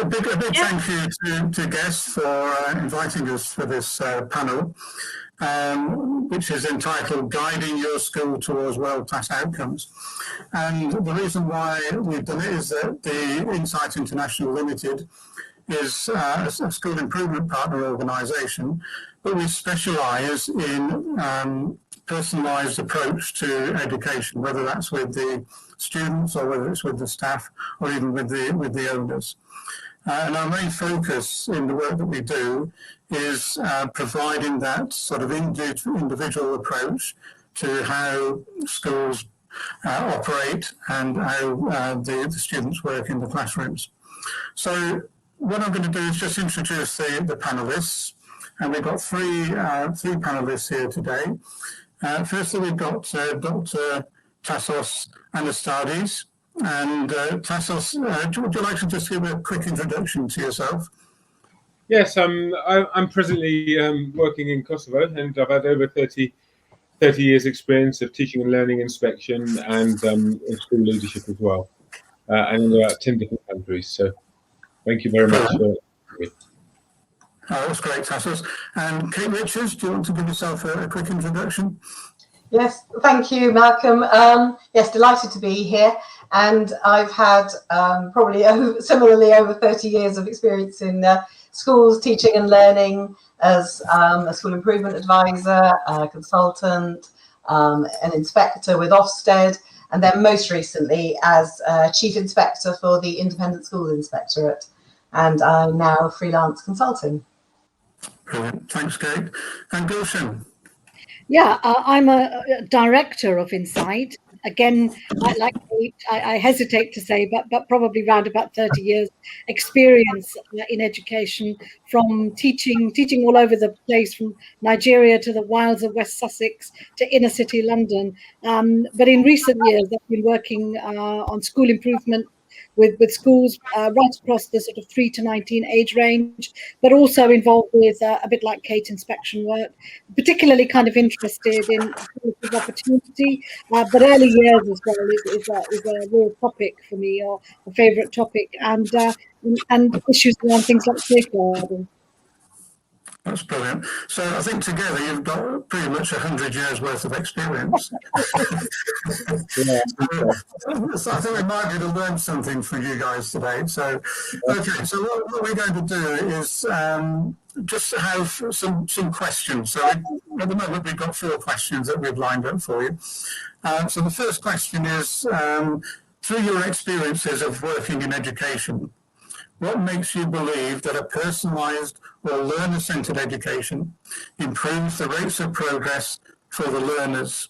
A big Yeah. thank you to guests for inviting us for this panel, which is entitled Guiding Your School Towards World-Class Outcomes. And the reason why we've done it is that the Insight International Limited is a school improvement partner organisation, but we specialise in personalised approach to education, whether that's with the students or whether it's with the staff or even with the owners. And our main focus in the work that we do is providing that sort of individual approach to how schools operate and how the students work in the classrooms. So what I'm going to do is just introduce the panelists, and we've got three panelists here today. Firstly, we've got Dr. Tassos Anastasiades. And Tassos, would you like to just give a quick introduction to yourself? Yes, I'm presently working in Kosovo, and I've had over 30 years experience of teaching and learning inspection and in school leadership as well, and in about 10 different countries. So thank you very much for me. Oh, that's great, Tassos. And Kate Richards, do you want to give yourself a quick introduction? Yes, thank you, Malcolm. Yes, delighted to be here. And I've had probably similarly over 30 years of experience in schools, teaching and learning as a school improvement advisor, a consultant, an inspector with Ofsted, and then most recently as chief inspector for the Independent School Inspectorate. And I'm now freelance consulting. Brilliant. Thanks, Kate. And Gulshan. Yeah, I'm a director of Insight. Again, like I hesitate to say, but probably around about 30 years experience in education, from teaching all over the place, from Nigeria to the wilds of West Sussex to inner city London. But in recent years, I've been working on school improvement with schools right across the sort of 3 to 19 age range, but also involved with a bit like Kate, inspection work, particularly kind of interested in opportunity, but early years as well is a real topic for me, or a favourite topic, and issues around things like safeguarding. That's brilliant. So I think together you've got pretty much 100 years worth of experience. Yeah. So I think we might be able to learn something from you guys today. So, okay, so what we're going to do is just have some questions. So at the moment we've got 4 questions that we've lined up for you. So the first question is, through your experiences of working in education, what makes you believe that a personalised or learner-centred education improves the rates of progress for the learners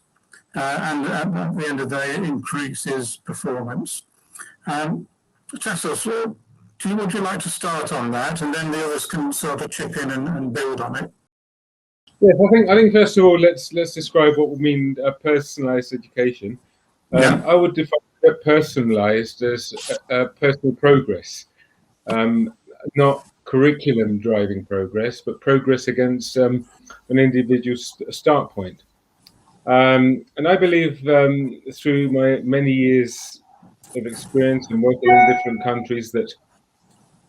and at the end of the day increases performance? Tassos, would you like to start on that, and then the others can sort of chip in and build on it? Yes, I think first of all let's describe what we mean personalised education. I would define personalised as personal progress. Not curriculum driving progress, but progress against an individual start point. And I believe through my many years of experience and working in different countries that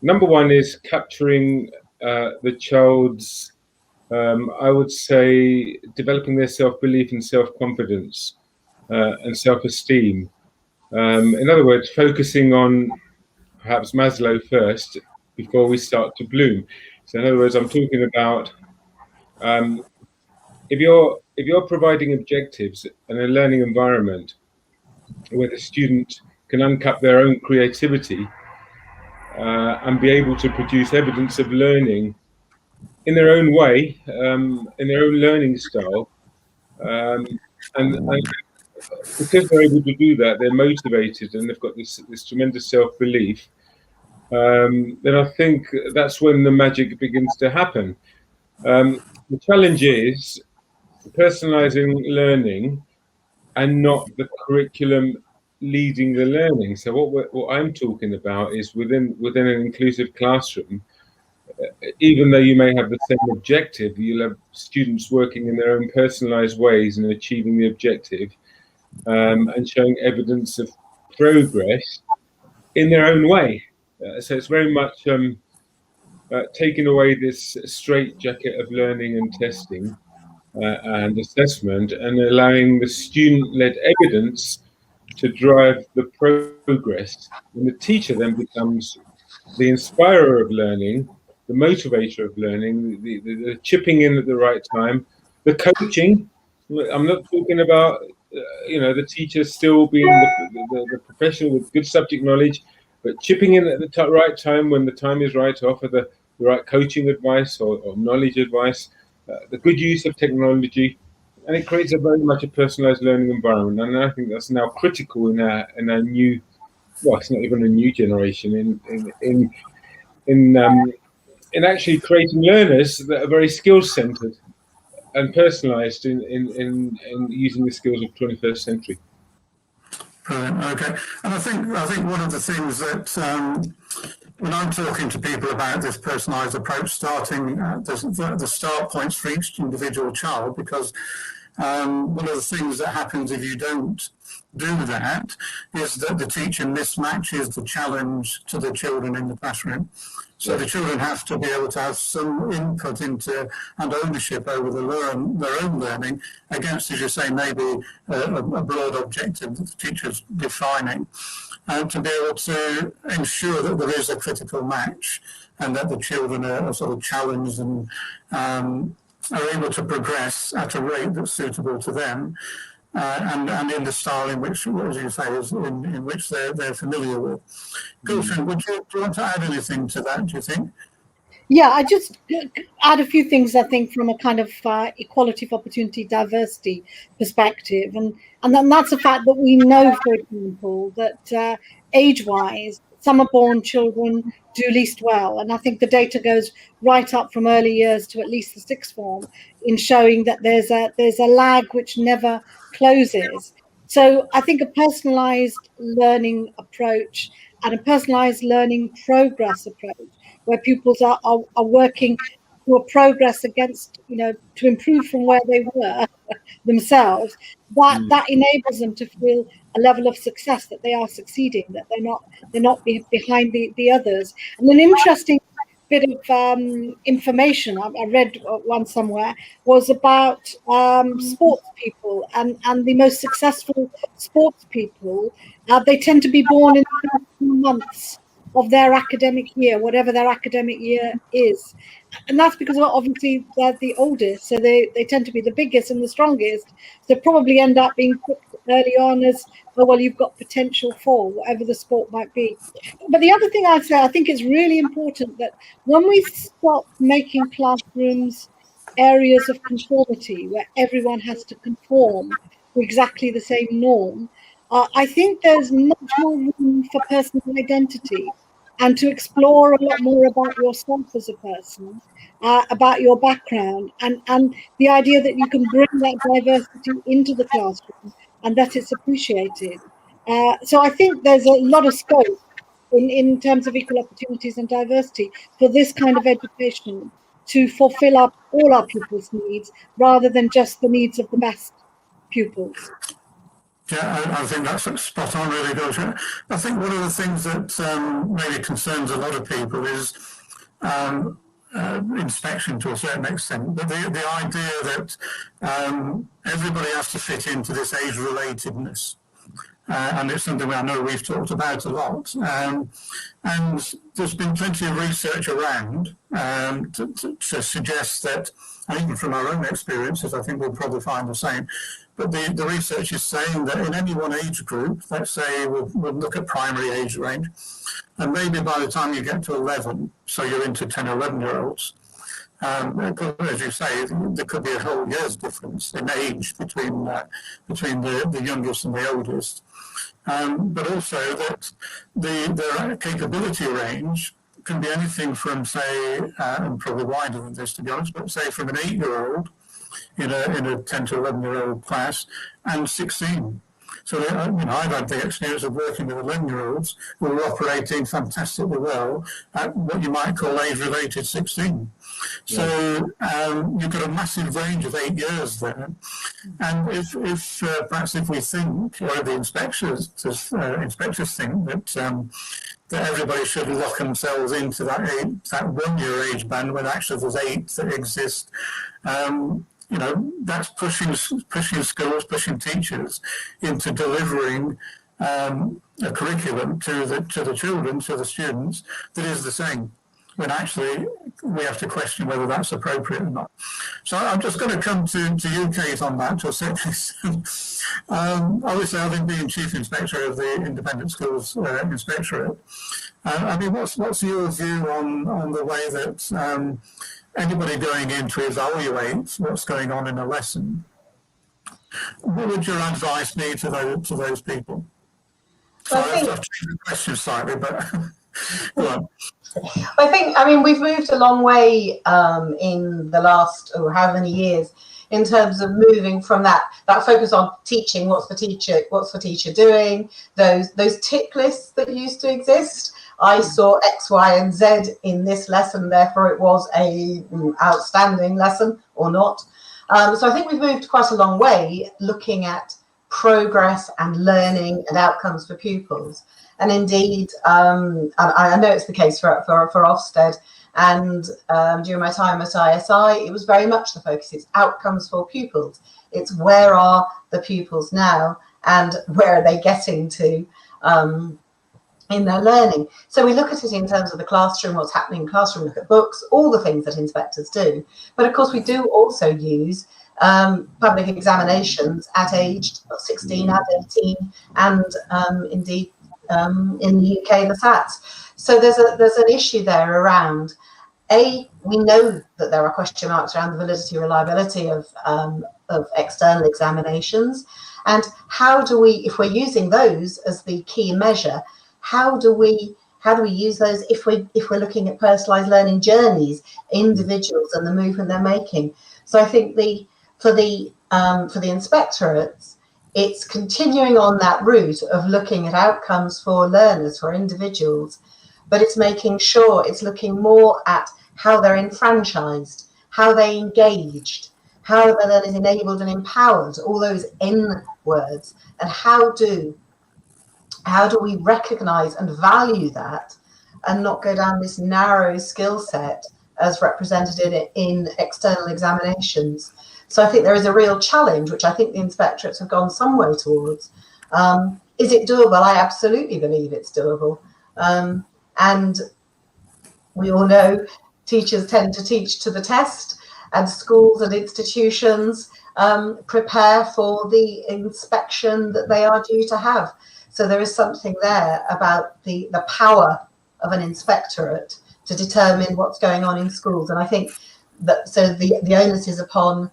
number one is capturing the child's, I would say, developing their self-belief and self-confidence and self-esteem. In other words, focusing on perhaps Maslow first before we start to bloom. So in other words, I'm talking about if you're providing objectives and a learning environment where the student can uncap their own creativity and be able to produce evidence of learning in their own way, in their own learning style, and because they're able to do that, they're motivated and they've got this tremendous self-belief. Then I think that's when the magic begins to happen. The challenge is personalizing learning and not the curriculum leading the learning. So what I'm talking about is within an inclusive classroom, even though you may have the same objective, you'll have students working in their own personalized ways and achieving the objective and showing evidence of progress in their own way. So it's very much taking away this straitjacket of learning and testing and assessment, and allowing the student-led evidence to drive the progress. And the teacher then becomes the inspirer of learning, the motivator of learning, the chipping in at the right time, the coaching. I'm not talking about the teacher still being the professional with good subject knowledge, but chipping in at the right time when the time is right to offer the right coaching advice or knowledge advice, the good use of technology, and it creates a very much a personalised learning environment. And I think that's now critical in our new, well, it's not even a new generation in actually creating learners that are very skill centred and personalised in using the skills of 21st century. Brilliant. Okay, and I think one of the things that when I'm talking to people about this personalised approach, starting the start points for each individual child, because one of the things that happens if you don't do that is that the teacher mismatches the challenge to the children in the classroom. So the children have to be able to have some input into and ownership over their own learning against, as you say, maybe a broad objective that the teacher's defining, and to be able to ensure that there is a critical match and that the children are sort of challenged and are able to progress at a rate that's suitable to them. And in the style in which, as you say, in which they're familiar with. Gulshan, do you want to add anything to that, do you think? Yeah, I just add a few things, I think, from a kind of equality of opportunity, diversity perspective. And then that's the fact that we know, for example, that age-wise, summer-born children do least well. And I think the data goes right up from early years to at least the sixth form in showing that there's a lag which never closes. So I think a personalised learning approach and a personalised learning progress approach, where pupils are working to a progress against, to improve from where they were themselves, that enables them to feel a level of success, that they are succeeding, that they're not behind the others. And an interesting bit of information I read one somewhere was about sports people and the most successful sports people. They tend to be born in the first 2 months of their academic year, whatever their academic year is. And that's because obviously they're the oldest, so they tend to be the biggest and the strongest. So probably end up being put early on as, oh, well, you've got potential for whatever the sport might be. But the other thing I'd say, I think it's really important that when we stop making classrooms areas of conformity where everyone has to conform to exactly the same norm, I think there's much more room for personal identity and to explore a lot more about yourself as a person, about your background, and the idea that you can bring that diversity into the classroom and that it's appreciated. So I think there's a lot of scope in terms of equal opportunities and diversity for this kind of education to fulfill all our pupils' needs rather than just the needs of the best pupils. Yeah, I think that's spot on, really, Gulshan. I think one of the things that maybe concerns a lot of people is inspection to a certain extent, but the idea that everybody has to fit into this age-relatedness. And it's something I know we've talked about a lot. And there's been plenty of research around to suggest that, and even from our own experiences, I think we'll probably find the same. But the research is saying that in any one age group, let's say we'll look at primary age range, and maybe by the time you get to 11, so you're into 10 or 11-year-olds, as you say, there could be a whole year's difference in age between the youngest and the oldest. But also that the capability range can be anything from, say, and probably wider than this, to be honest, but say from an 8-year-old in a 10 to 11-year-old class and 16. So I've had the experience of working with 11-year-olds who are operating fantastically well at what you might call age-related 16. So you've got a massive range of 8 years there. And if perhaps if we think, or the inspectors think that everybody should lock themselves into that 1 year age band when actually there's 8 that exist, that's pushing schools, pushing teachers into delivering a curriculum to the children, to the students, that is the same, when actually we have to question whether that's appropriate or not. So I'm just going to come to you, Kate, on that to a certain extent. Obviously, having been Chief Inspector of the Independent Schools Inspectorate, what's your view on the way that anybody going in to evaluate what's going on in a lesson, what would your advice be to those people? So I've changed the question slightly, but go on. I mean, we've moved a long way in the last how many years in terms of moving from that focus on teaching. What's the teacher doing? Those tick lists that used to exist. I saw X, Y, and Z in this lesson, therefore it was a outstanding lesson or not. So I think we've moved quite a long way looking at progress and learning and outcomes for pupils. And indeed, I know it's the case for Ofsted, and during my time at ISI, it was very much the focus. It's outcomes for pupils. It's where are the pupils now and where are they getting to in their learning. So we look at it in terms of the classroom, what's happening in the classroom, look at books, all the things that inspectors do. But of course, we do also use public examinations at age 16, at 18, and indeed in the UK, the SATs. So there's an issue there around, we know that there are question marks around the validity, reliability of external examinations, and how do we, if we're using those as the key measure, how do we use those if we're looking at personalised learning journeys, individuals and the movement they're making? So I think for the inspectorates, it's continuing on that route of looking at outcomes for learners, for individuals, but it's making sure it's looking more at how they're enfranchised, how they engaged, how the learners enabled and empowered, all those N words, and how do we recognise and value that and not go down this narrow skill set as represented in external examinations. So I think there is a real challenge, which I think the inspectorates have gone some way towards. Is it doable? I absolutely believe it's doable. And we all know teachers tend to teach to the test, and schools and institutions prepare for the inspection that they are due to have. So there is something there about the power of an inspectorate to determine what's going on in schools. And I think that so the onus is upon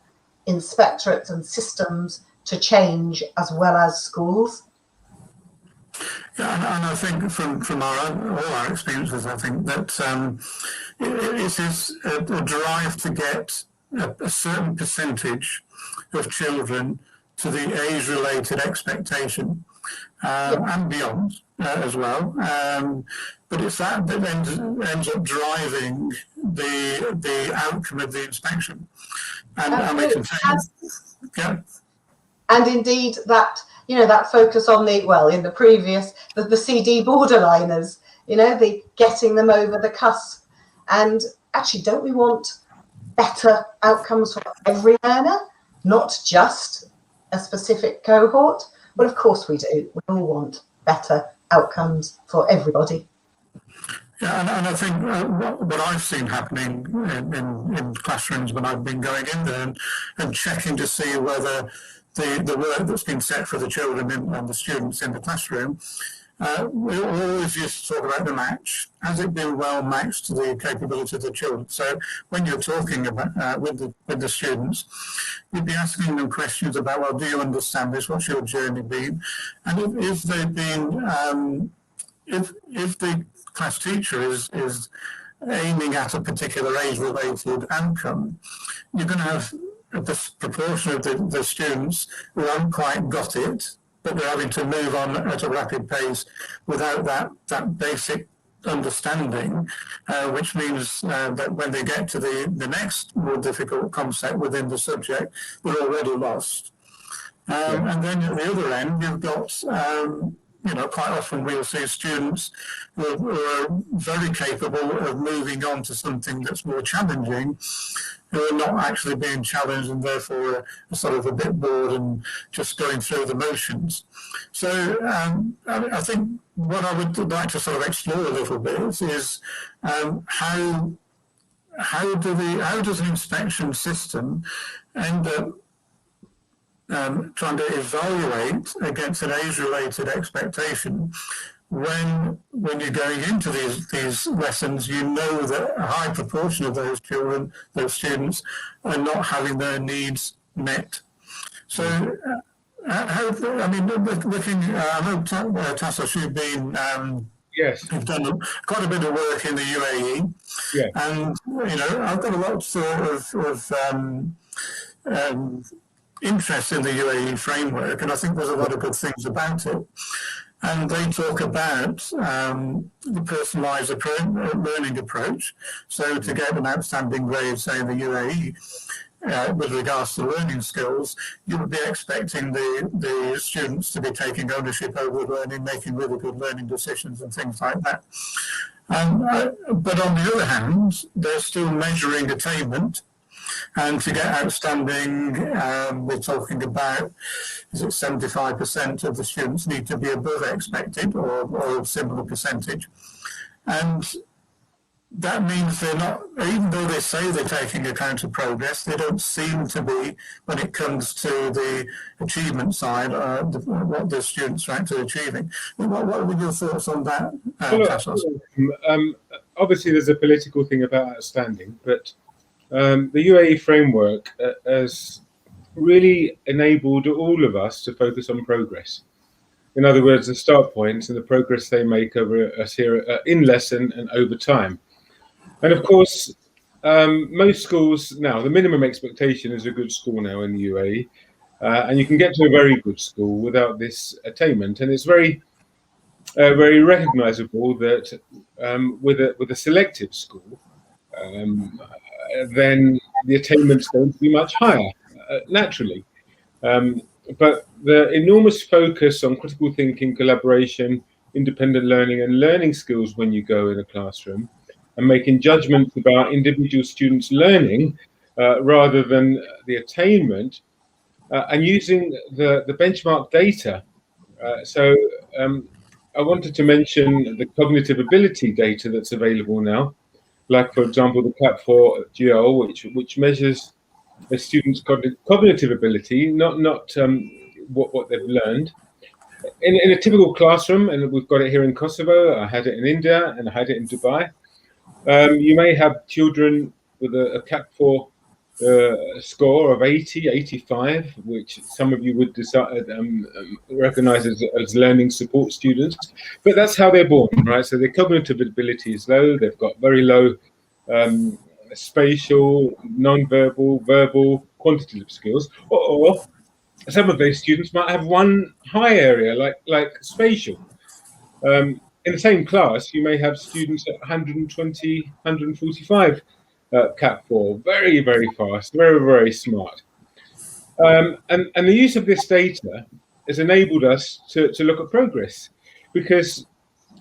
inspectorates and systems to change as well as schools. Yeah, and I think from all our experiences, I think that it is a drive to get a certain percentage of children to the age-related expectation and beyond as well. But it's that ends up driving the outcome of the inspection. And we can say, and indeed that that focus on in the previous the CD borderliners, the getting them over the cusp. And actually, don't we want better outcomes for every learner, not just a specific cohort? Well, of course we do. We all want better outcomes for everybody. Yeah, and I think what I've seen happening in classrooms when I've been going in there and checking to see whether the work that's been set for the children and the students in the classroom, we always used to talk about the match. Has it been well matched to the capability of the children? So when you're talking about with the students, you'd be asking them questions about, well, do you understand this? What's your journey been? And if they've been, if the class teacher is aiming at a particular age-related outcome, you're going to have a proportion of the students who haven't quite got it, but they're having to move on at a rapid pace without that basic understanding, which means that when they get to the next more difficult concept within the subject, they're already lost. And then at the other end, you've got, quite often we'll see students who are very capable of moving on to something that's more challenging, who are not actually being challenged and therefore are sort of a bit bored and just going through the motions. So I think what I would like to sort of explore a little bit is how does an inspection system end up trying to evaluate against an age-related expectation when you're going into these lessons, you know that a high proportion of those children, those students, are not having their needs met. So, looking, I know Tassos, you've been yes, you've done quite a bit of work in the UAE, yeah, and I've got a lot of interest in the UAE framework, and I think there's a lot of good things about it. And they talk about the personalised learning approach. So to get an outstanding grade, say in the UAE, with regards to learning skills, you would be expecting the students to be taking ownership over learning, making really good learning decisions and things like that. But on the other hand, they're still measuring attainment. And to get outstanding, we're talking about, is it 75% of the students need to be above expected or a similar percentage. And that means they're not, even though they say they're taking account of progress, they don't seem to be when it comes to the achievement side, what the students are actually achieving. What were your thoughts on that, Tassos? Obviously, there's a political thing about outstanding, but the UAE framework has really enabled all of us to focus on progress. In other words, the start points and the progress they make over in lesson and over time. And of course, most schools now, the minimum expectation is a good school now in the UAE, and you can get to a very good school without this attainment. And it's very recognizable that with a selective school, then the attainment's going to be much higher, naturally. But the enormous focus on critical thinking, collaboration, independent learning and learning skills when you go in a classroom and making judgments about individual students' learning rather than the attainment and using the benchmark data. I wanted to mention the cognitive ability data that's available now. Like, for example, the CAP4 GL, which measures a student's cognitive ability, not what they've learned. In a typical classroom, and we've got it here in Kosovo, I had it in India, and I had it in Dubai, you may have children with a CAP4 score of 80, 85, which some of you would recognize as learning support students, but that's how they're born, right? So their cognitive ability is low, they've got very low spatial, non-verbal, verbal, quantitative skills, or some of those students might have one high area, like spatial. In the same class, you may have students at 120, 145 CAP4, very, very fast, very, very smart. And the use of this data has enabled us to look at progress, because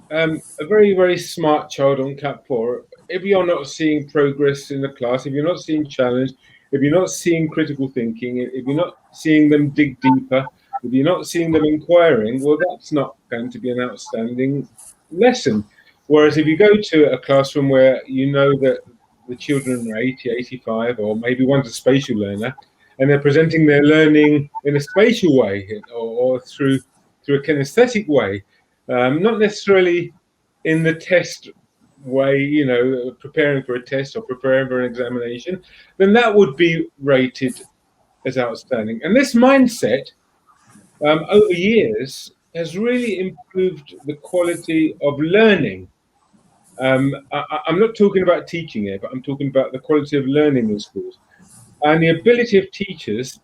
a very, very smart child on CAP4, if you're not seeing progress in the class, if you're not seeing challenge, if you're not seeing critical thinking, if you're not seeing them dig deeper, if you're not seeing them inquiring, well, that's not going to be an outstanding lesson. Whereas if you go to a classroom where you know that the children are 80, 85, or maybe one's a spatial learner, and they're presenting their learning in a spatial way or through a kinesthetic way, not necessarily in the test way, preparing for a test or preparing for an examination, then that would be rated as outstanding. And this mindset, over years, has really improved the quality of learning. I'm not talking about teaching here, but I'm talking about the quality of learning in schools and the ability of teachers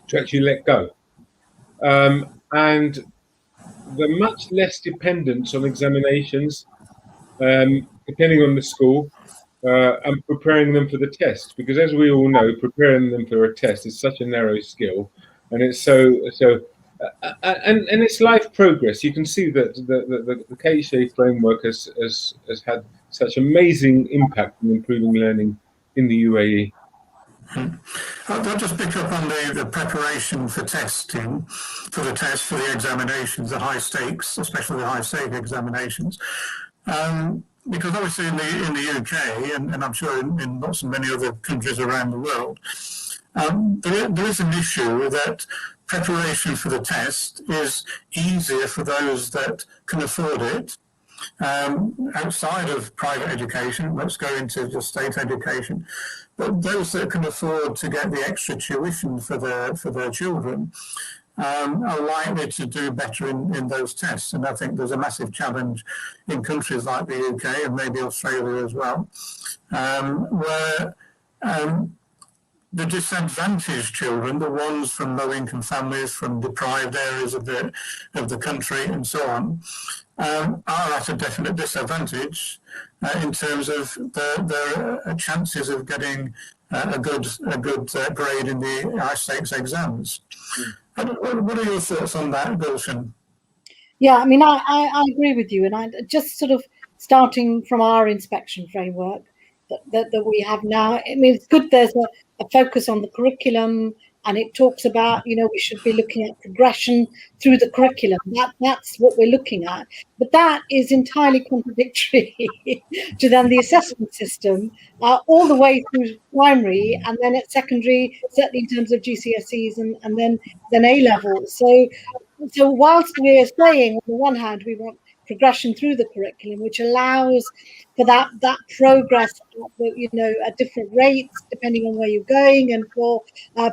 to actually let go. and the much less dependence on examinations, depending on the school, and preparing them for the test. Because as we all know, preparing them for a test is such a narrow skill, and it's and it's life progress. You can see that the K-shaped framework has had such amazing impact in improving learning in the UAE. I'll just pick up on the preparation for testing, for the test, for the examinations, the high stakes, especially the high stake examinations. Because obviously in the UK, and I'm sure in lots of many other countries around the world, there is an issue that preparation for the test is easier for those that can afford it. Outside of private education, let's go into just state education. But those that can afford to get the extra tuition for their children are likely to do better in those tests. And I think there's a massive challenge in countries like the UK and maybe Australia as well, where the disadvantaged children, the ones from low-income families, from deprived areas of the country, and so on, are at a definite disadvantage in terms of their chances of getting a good grade in the high stakes exams. What are your thoughts on that, Gulshan? Yeah, I mean, I agree with you, and I just sort of starting from our inspection framework that we have now. I mean, it's good. There's a focus on the curriculum, and it talks about, you know, we should be looking at progression through the curriculum. That's what we're looking at. But that is entirely contradictory to then the assessment system, all the way through primary, and then at secondary, certainly in terms of GCSEs and then A levels. So whilst we're saying on the one hand we want progression through the curriculum, which allows for that progress at different rates depending on where you're going, and for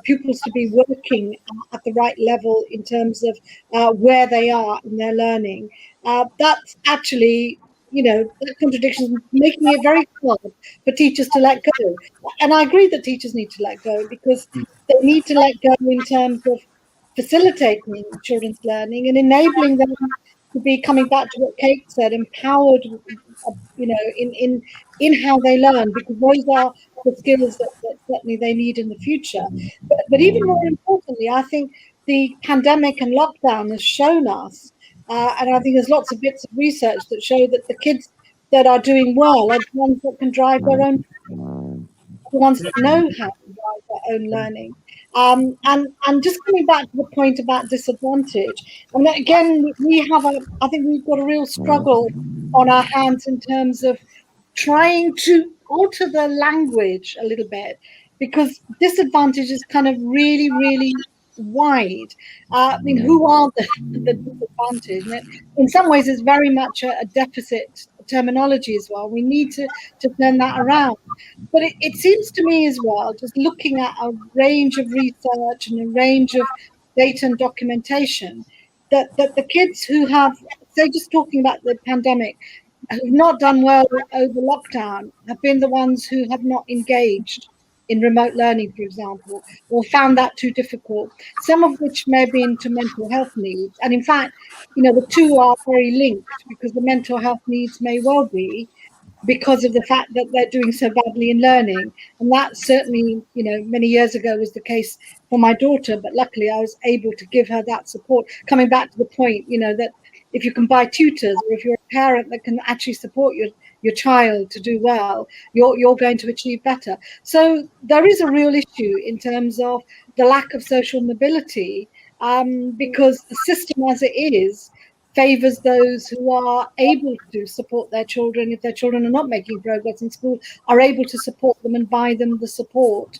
pupils to be working at the right level in terms of where they are in their learning. That's actually, that contradiction is making it very hard for teachers to let go. And I agree that teachers need to let go, because they need to let go in terms of facilitating children's learning and enabling them to be, coming back to what Kate said, empowered, in how they learn, because those are the skills that certainly they need in the future. But even more importantly, I think the pandemic and lockdown has shown us, and I think there's lots of bits of research that show that the kids that are doing well are the ones that can drive their own, the ones that know how to drive their own learning. And just coming back to the point about disadvantage, and again, I think we've got a real struggle on our hands in terms of trying to alter the language a little bit, because disadvantage is kind of really, really wide. I mean, who are the disadvantaged? And in some ways, it's very much a deficit terminology as well. We need to turn that around. But it seems to me as well, just looking at a range of research and a range of data and documentation, that the kids who have, say, just talking about the pandemic, who've not done well over lockdown, have been the ones who have not engaged in remote learning, for example, or found that too difficult, some of which may be into mental health needs. And in fact, the two are very linked, because the mental health needs may well be because of the fact that they're doing so badly in learning. And that certainly, many years ago was the case for my daughter, but luckily I was able to give her that support. Coming back to the point, that if you can buy tutors, or if you're a parent that can actually support your child to do well, you're going to achieve better. So there is a real issue in terms of the lack of social mobility, because the system as it is favors those who are able to support their children. If their children are not making progress in school, are able to support them and buy them the support,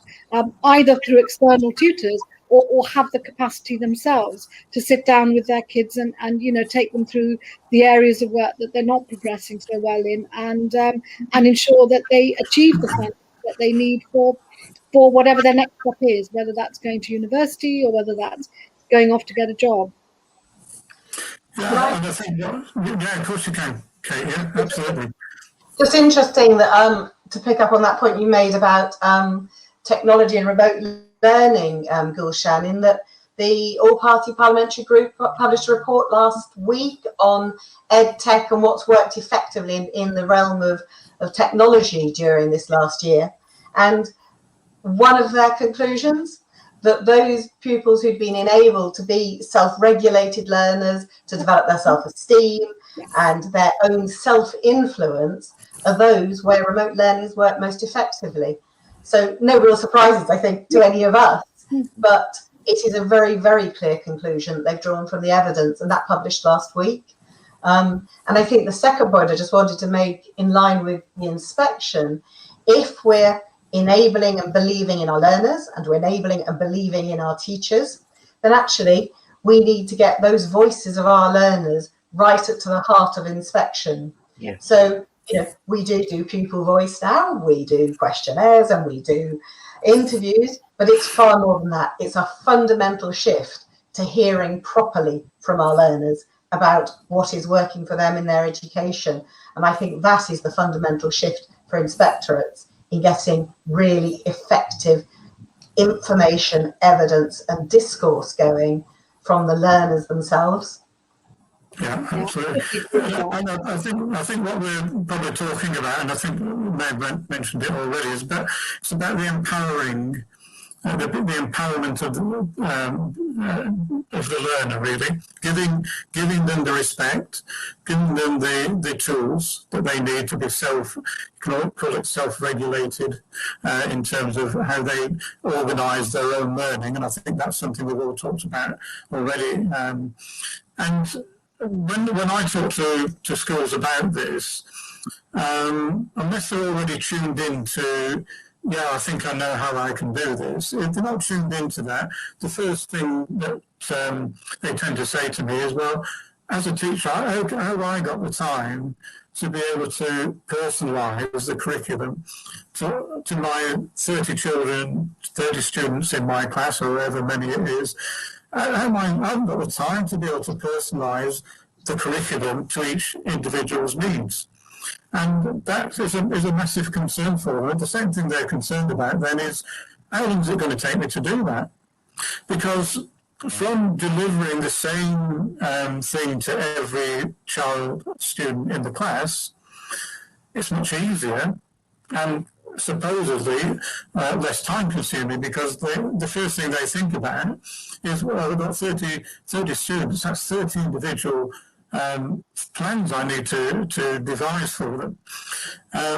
either through external tutors or have the capacity themselves to sit down with their kids and take them through the areas of work that they're not progressing so well in, and ensure that they achieve the standards that they need for whatever their next step is, whether that's going to university or whether that's going off to get a job. Yeah, and I think, of course you can, Kate. Yeah, absolutely. Just interesting that to pick up on that point you made about technology and remote learning, Gulshan, in that the all-party parliamentary group published a report last week on ed tech and what's worked effectively in the realm of technology during this last year. And one of their conclusions, that those pupils who'd been enabled to be self-regulated learners, to develop their self-esteem and their own self-influence, are those where remote learners work most effectively. So no real surprises, I think, to any of us, but it is a very, very clear conclusion they've drawn from the evidence, and that published last week. And I think the second point I just wanted to make, in line with the inspection, if we're enabling and believing in our learners, and we're enabling and believing in our teachers, then actually we need to get those voices of our learners right up to the heart of inspection. Yes. So, we do pupil voice now, we do questionnaires and we do interviews, but it's far more than that. It's a fundamental shift to hearing properly from our learners about what is working for them in their education. And I think that is the fundamental shift for inspectorates in getting really effective information, evidence and discourse going from the learners themselves. Yeah, absolutely. And I think what we're probably talking about, and I think we may have mentioned it already, is that it's about the empowering, the empowerment of the learner, really, giving them the respect, giving them the tools that they need to be call it self-regulated in terms of how they organise their own learning, and I think that's something we've all talked about already. And when I talk to schools about this, unless they're already tuned into, I think I know how I can do this, if they're not tuned into that, the first thing that they tend to say to me is, well, as a teacher, how have I got the time to be able to personalise the curriculum to my 30 children, 30 students in my class, or however many it is? I haven't got the time to be able to personalise the curriculum to each individual's needs. And that is a massive concern for them. The same thing they're concerned about then is, how long is it going to take me to do that? Because from delivering the same thing to every student in the class, it's much easier and supposedly less time consuming, because the first thing they think about is, well, we've got 30 students, that's 30 individual plans I need to devise for them.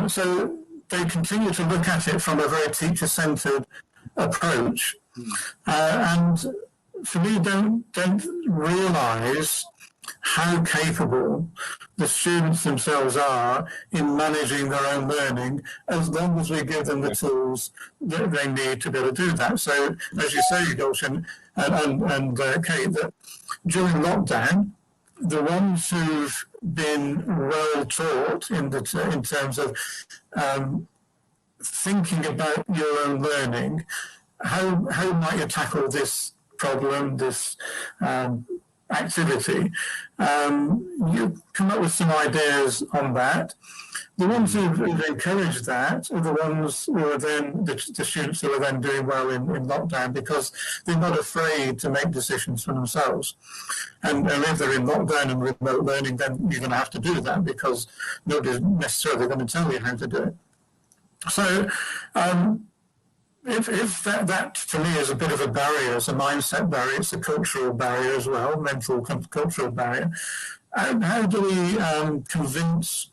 So they continue to look at it from a very teacher-centred approach, and for me, don't realise how capable the students themselves are in managing their own learning, as long as we give them the tools that they need to be able to do that. So, as you say, Gulshan and Kate, that during lockdown, the ones who've been well taught in terms of thinking about your own learning, how might you tackle this problem, this activity, you come up with some ideas on that. The ones who've encouraged that are the ones who are then the students who are then doing well in lockdown, because they're not afraid to make decisions for themselves. And if they're in lockdown and remote learning, then you're going to have to do that, because nobody's necessarily going to tell you how to do it. So if that for me is a bit of a barrier, it's a mindset barrier, it's a cultural barrier as well, mental cultural barrier. How do we convince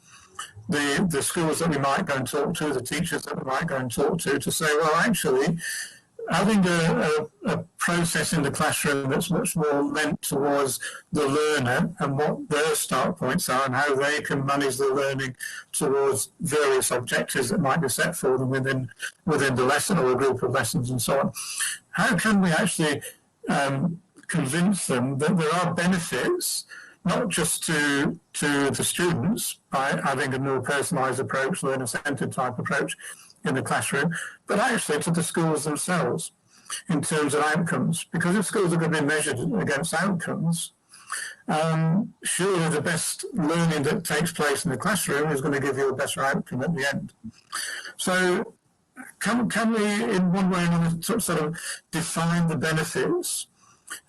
the schools that we might go and talk to, the teachers that we might go and talk to say, well, actually, having a process in the classroom that's much more meant towards the learner and what their start points are and how they can manage the learning towards various objectives that might be set for them within the lesson or a group of lessons and so on. How can we actually convince them that there are benefits, not just to the students by having a more personalised approach, learner-centred type approach in the classroom, but actually to the schools themselves in terms of outcomes? Because if schools are going to be measured against outcomes, surely the best learning that takes place in the classroom is going to give you a better outcome at the end. So can we, in one way or another, sort of define the benefits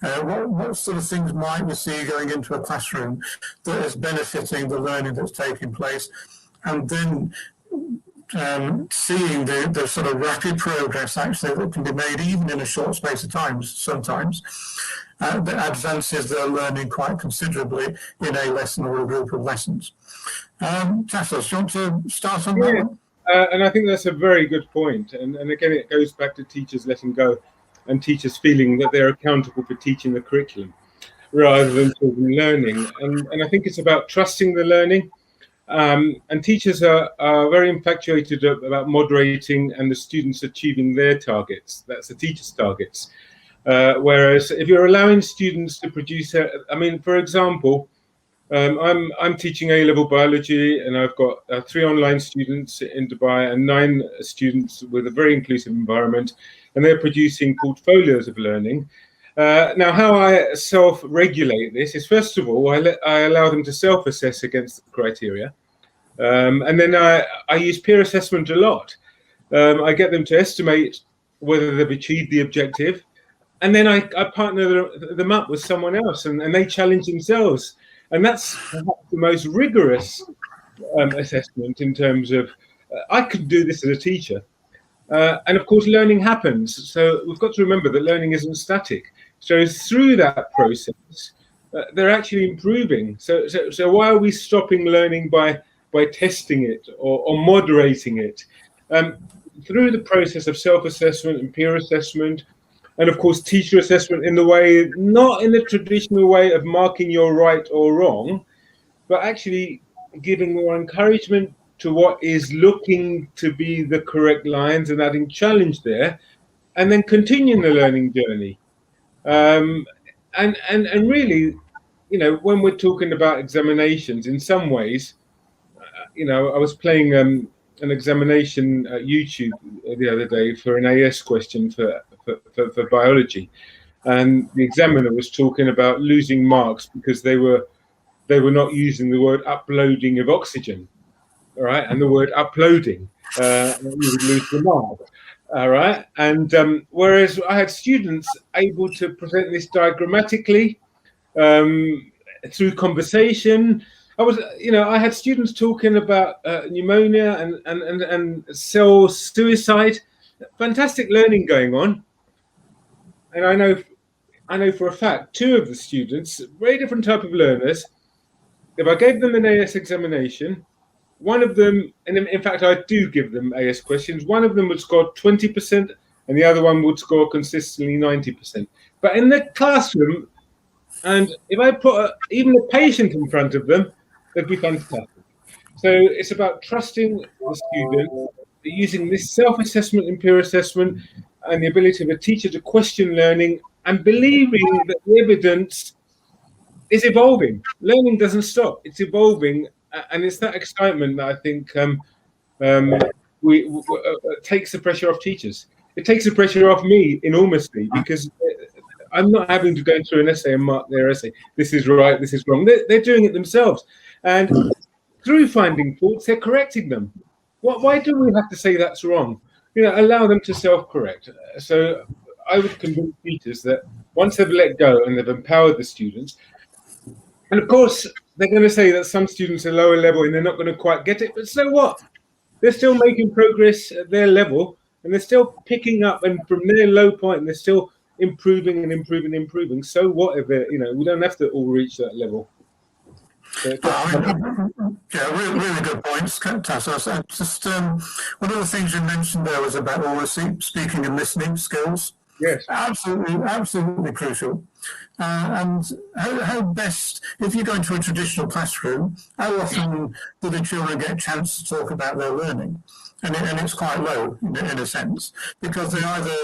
What sort of things might we see going into a classroom that is benefiting the learning that's taking place? And then seeing the sort of rapid progress actually that can be made even in a short space of time sometimes that advances their learning quite considerably in a lesson or a group of lessons. Tassos, do you want to start on that one? And I think that's a very good point. And again, it goes back to teachers letting go and teachers feeling that they're accountable for teaching the curriculum rather than children learning. And I think it's about trusting the learning. And teachers are very infatuated about moderating and the students achieving their targets. That's the teacher's targets. Whereas if you're allowing students to produce, I mean, for example, I'm teaching A-level biology, and I've got 3 online students in Dubai and 9 students with a very inclusive environment, and they're producing portfolios of learning. Now, how I self-regulate this is, first of all, I allow them to self-assess against the criteria, and then I use peer assessment a lot. I get them to estimate whether they've achieved the objective, and then I partner them up with someone else, and they challenge themselves. And that's perhaps the most rigorous assessment in terms of, I could do this as a teacher. And of course, learning happens. So we've got to remember that learning isn't static. So through that process, they're actually improving. So why are we stopping learning by testing it or moderating it? Through the process of self-assessment and peer assessment, and of course, teacher assessment in the way, not in the traditional way of marking you're right or wrong, but actually giving more encouragement to what is looking to be the correct lines and adding challenge there, and then continuing the learning journey. And really, you know, when we're talking about examinations, in some ways, you know, I was playing an examination at YouTube the other day for an AS question for biology, and the examiner was talking about losing marks because they were not using the word uploading of oxygen, all right, and the word uploading, you would lose the mark, all right. And whereas I had students able to present this diagrammatically through conversation. I had students talking about pneumonia and cell suicide, fantastic learning going on. And I know for a fact 2 of the students, very different type of learners, if I gave them an AS examination, one of them, and in fact I do give them AS questions, one of them would score 20% and the other one would score consistently 90%. But in the classroom, and if I put even a patient in front of them, they'd be fantastic. So it's about trusting the student, using this self-assessment and peer assessment, and the ability of a teacher to question learning and believing that the evidence is evolving. Learning doesn't stop; it's evolving, and it's that excitement that I think takes the pressure off teachers. It takes the pressure off me enormously, because I'm not having to go through an essay and mark their essay. This is right, this is wrong. They're doing it themselves, and through finding faults, they're correcting them. Why do we have to say that's wrong? You know, allow them to self-correct. So I would convince teachers that once they've let go and they've empowered the students, and of course they're going to say that some students are lower level and they're not going to quite get it, but so what? They're still making progress at their level, and they're still picking up, and from their low point, and they're still improving and improving and improving. So what if we don't have to all reach that level. Really good points, Tassos. Just one of the things you mentioned there was about oral speaking and listening skills. Yes, absolutely crucial. And how best, if you go into a traditional classroom, how often do the children get a chance to talk about their learning? And it's quite low in a sense, because they either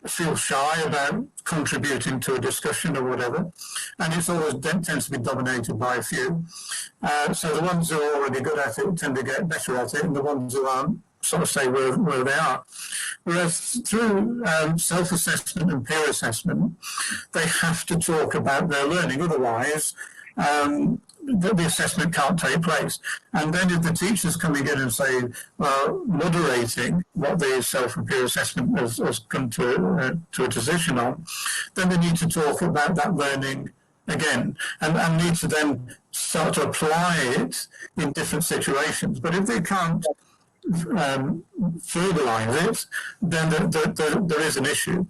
feel shy about contributing to a discussion or whatever, and it's always tends to be dominated by a few. So the ones who are already good at it tend to get better at it, and the ones who aren't sort of stay where they are. Whereas through self-assessment and peer assessment, they have to talk about their learning. Otherwise, the assessment can't take place. And then if the teacher's coming in and saying, well, moderating what the self-peer assessment has come to a decision on, then they need to talk about that learning again, and need to then start to apply it in different situations. But if they can't verbalise it, then there is an issue.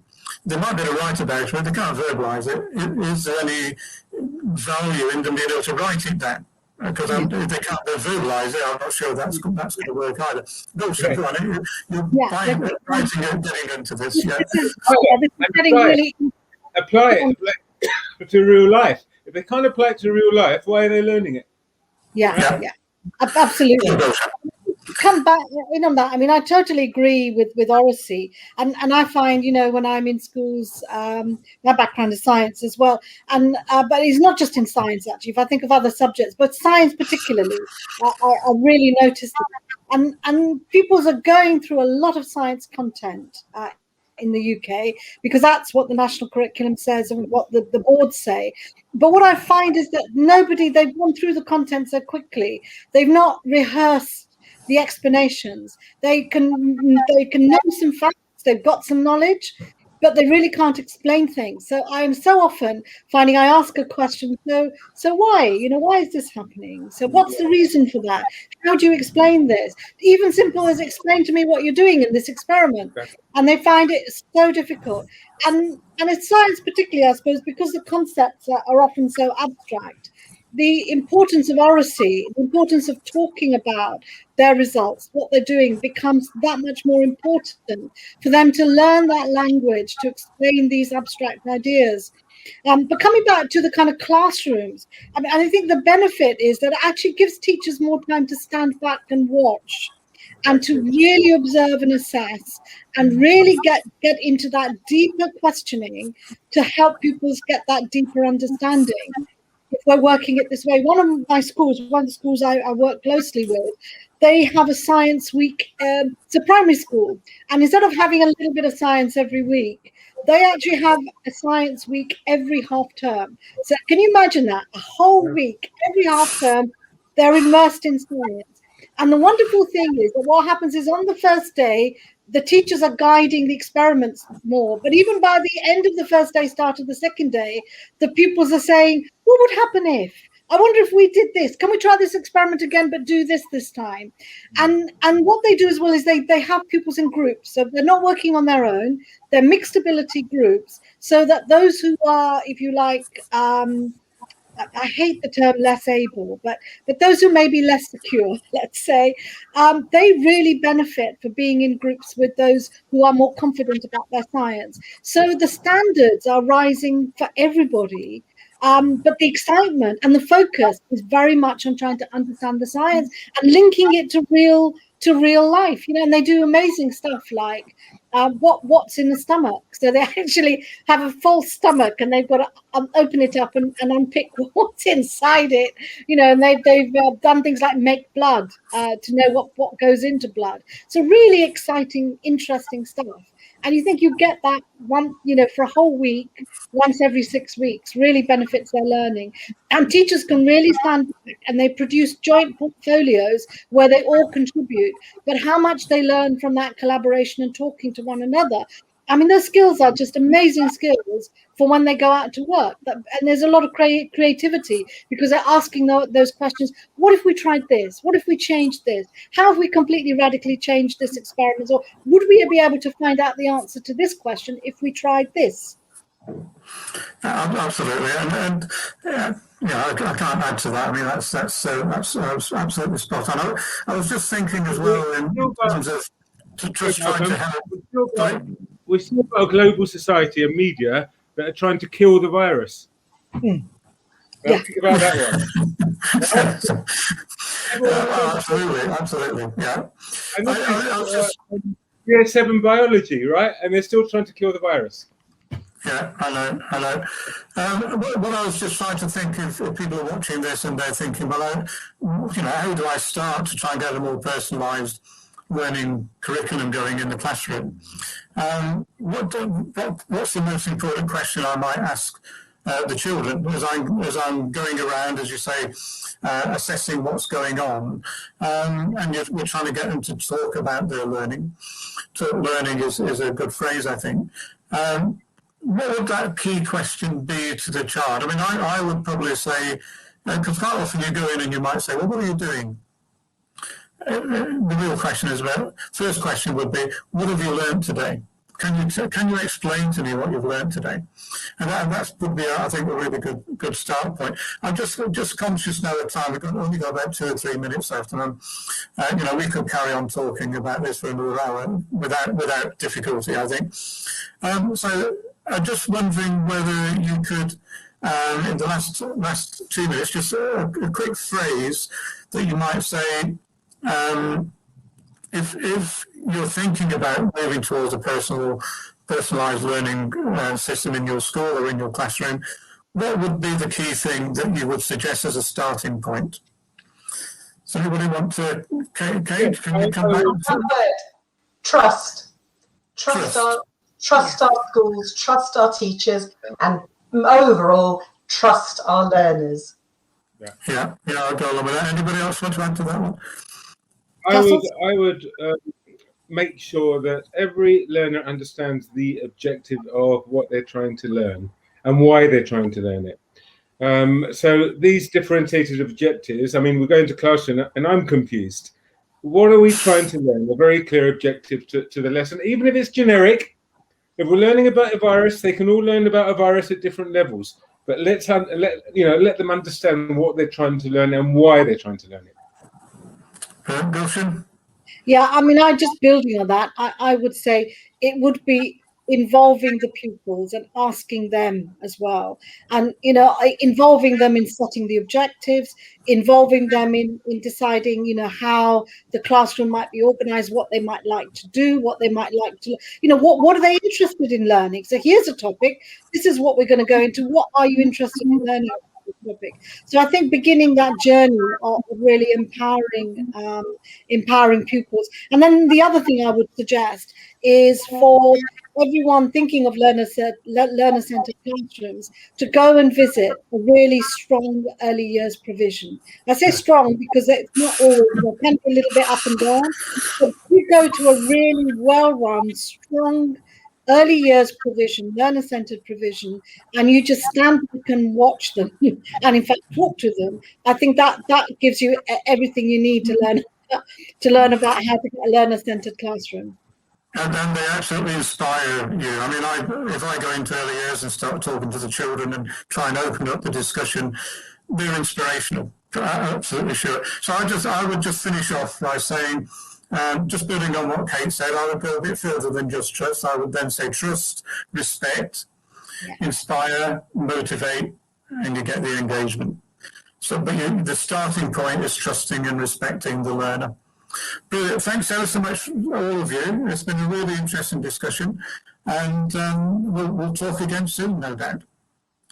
They might be able to write about it, but they can't verbalise it. Is there any value in them being able to write it down? Because if they can't verbalise it, I'm not sure that's going to work either. Go on, you're writing and getting into this. Yeah. Apply it to real life. If they can't apply it to real life, why are they learning it? Yeah. Absolutely. Come back in on that. I mean, I totally agree with oracy, and I find, you know, when I'm in schools, my background is science as well, and but it's not just in science actually. If I think of other subjects, but science particularly, I really notice that, and pupils are going through a lot of science content in the UK, because that's what the national curriculum says and what the boards say. But what I find is that they've gone through the content so quickly, they've not rehearsed the explanations. They can know some facts, they've got some knowledge, but they really can't explain things. So I am so often finding I ask a question, so why? You know, why is this happening? So what's the reason for that? How do you explain this? Even simple as explain to me what you're doing in this experiment. And they find it so difficult. And it's science particularly, I suppose, because the concepts are often so abstract. The importance of oracy, the importance of talking about their results, what they're doing, becomes that much more important for them to learn that language, to explain these abstract ideas. But coming back to the kind of classrooms, I think the benefit is that it actually gives teachers more time to stand back and watch, and to really observe and assess, and really get into that deeper questioning to help pupils get that deeper understanding. If we're working it this way, one of the schools I work closely with, they have a science week. It's a primary school, and instead of having a little bit of science every week, they actually have a science week every half term. So can you imagine that? A whole week, every half term, they're immersed in science. And the wonderful thing is that what happens is on the first day, the teachers are guiding the experiments more. But even by the end of the first day, start of the second day, the pupils are saying, what would happen if? I wonder if we did this. Can we try this experiment again, but do this time? And what they do as well is they have pupils in groups. So they're not working on their own. They're mixed ability groups, so that those who are, if you like, I hate the term less able, but those who may be less secure, let's say, they really benefit for being in groups with those who are more confident about their science. So the standards are rising for everybody, but the excitement and the focus is very much on trying to understand the science and linking it to real life, you know. And they do amazing stuff like what's in the stomach. So they actually have a full stomach, and they've got to open it up and unpick what's inside it, you know. And they've done things like make blood to know what goes into blood. So really exciting, interesting stuff. And you think you get that one, you know, for a whole week, once every 6 weeks, really benefits their learning. And teachers can really stand back, and they produce joint portfolios where they all contribute. But how much they learn from that collaboration and talking to one another. I mean, those skills are just amazing skills for when they go out to work. And there's a lot of creativity, because they're asking those questions. What if we tried this? What if we changed this? How have we completely radically changed this experiment? Or would we be able to find out the answer to this question if we tried this? Absolutely, and I can't add to that. I mean, that's absolutely spot on. I was just thinking as well in terms of just trying to help. We've still got a global society and media that are trying to kill the virus. Yeah. Think about that one. Absolutely, yeah. And I was just year 7 biology, right? And they're still trying to kill the virus. Yeah, I know. What I was just trying to think, if people are watching this and they're thinking, well, how do I start to try and get a more personalised learning curriculum going in the classroom? What's the most important question I might ask the children as I'm going around, as you say, assessing what's going on, and we're trying to get them to talk about their learning. Learning is a good phrase, I think. What would that key question be to the child? I mean, I would probably say, because quite often you go in and you might say, well, what are you doing? The real question is first question would be, what have you learned today? Can you explain to me what you've learned today? And that would be, I think, a really good start point. I'm just conscious now of time. We've only got about 2 or 3 minutes left, and we could carry on talking about this for another hour without difficulty, I think. So I'm just wondering whether you could, in the last 2 minutes, just a quick phrase that you might say. If you're thinking about moving towards a personalised learning system in your school or in your classroom, what would be the key thing that you would suggest as a starting point? Does anybody want to? Kate, can you come back? Trust. Trust our schools, trust our teachers, and overall trust our learners. Yeah, I'll go along with that. Anybody else want to add to that one? I would make sure that every learner understands the objective of what they're trying to learn and why they're trying to learn it. So these differentiated objectives, I mean, we're going to classroom and I'm confused. What are we trying to learn? A very clear objective to the lesson, even if it's generic. If we're learning about a virus, they can all learn about a virus at different levels. But let them understand what they're trying to learn and why they're trying to learn it. Gulshan? Yeah, I mean, just building on that, I would say it would be involving the pupils and asking them as well. And, involving them in setting the objectives, involving them in deciding, how the classroom might be organized, what they might like to do, what they might like to, what are they interested in learning? So here's a topic. This is what we're going to go into. What are you interested in learning? Topic. So I think beginning that journey of really empowering pupils. And then the other thing I would suggest is for everyone thinking of learner-centered classrooms to go and visit a really strong early years provision. I say strong because it's not always, it can be a little bit up and down, but if you go to a really well-run, strong early years provision, learner-centered provision, and you just stand back and watch them and in fact talk to them, I think that gives you everything you need to learn about how to get a learner-centered classroom. And then they absolutely inspire you. I mean, if I go into early years and start talking to the children and try and open up the discussion, they're inspirational. Absolutely sure. So I would just finish off by saying, just building on what Kate said, I would go a bit further than just trust. I would then say trust, respect, inspire, motivate, and you get the engagement. So, but the starting point is trusting and respecting the learner. Brilliant. Thanks ever so much, all of you. It's been a really interesting discussion, and we'll talk again soon, no doubt.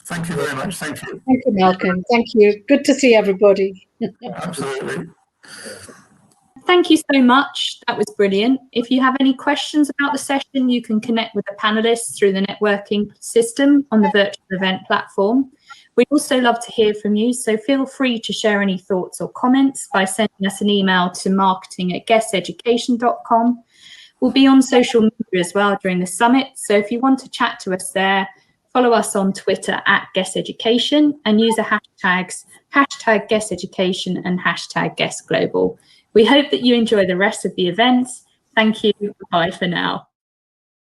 Thank you very much. Thank you. Thank you, Malcolm. Thank you. Good to see everybody. Absolutely. Thank you so much. That was brilliant. If you have any questions about the session, you can connect with the panelists through the networking system on the virtual event platform. We'd also love to hear from you, so feel free to share any thoughts or comments by sending us an email to marketing@guesseducation.com. We'll be on social media as well during the summit, so if you want to chat to us there, follow us on Twitter @GuessEducation and use the hashtags #GuessEducation and #GuessGlobal. We hope that you enjoy the rest of the events. Thank you. Bye for now.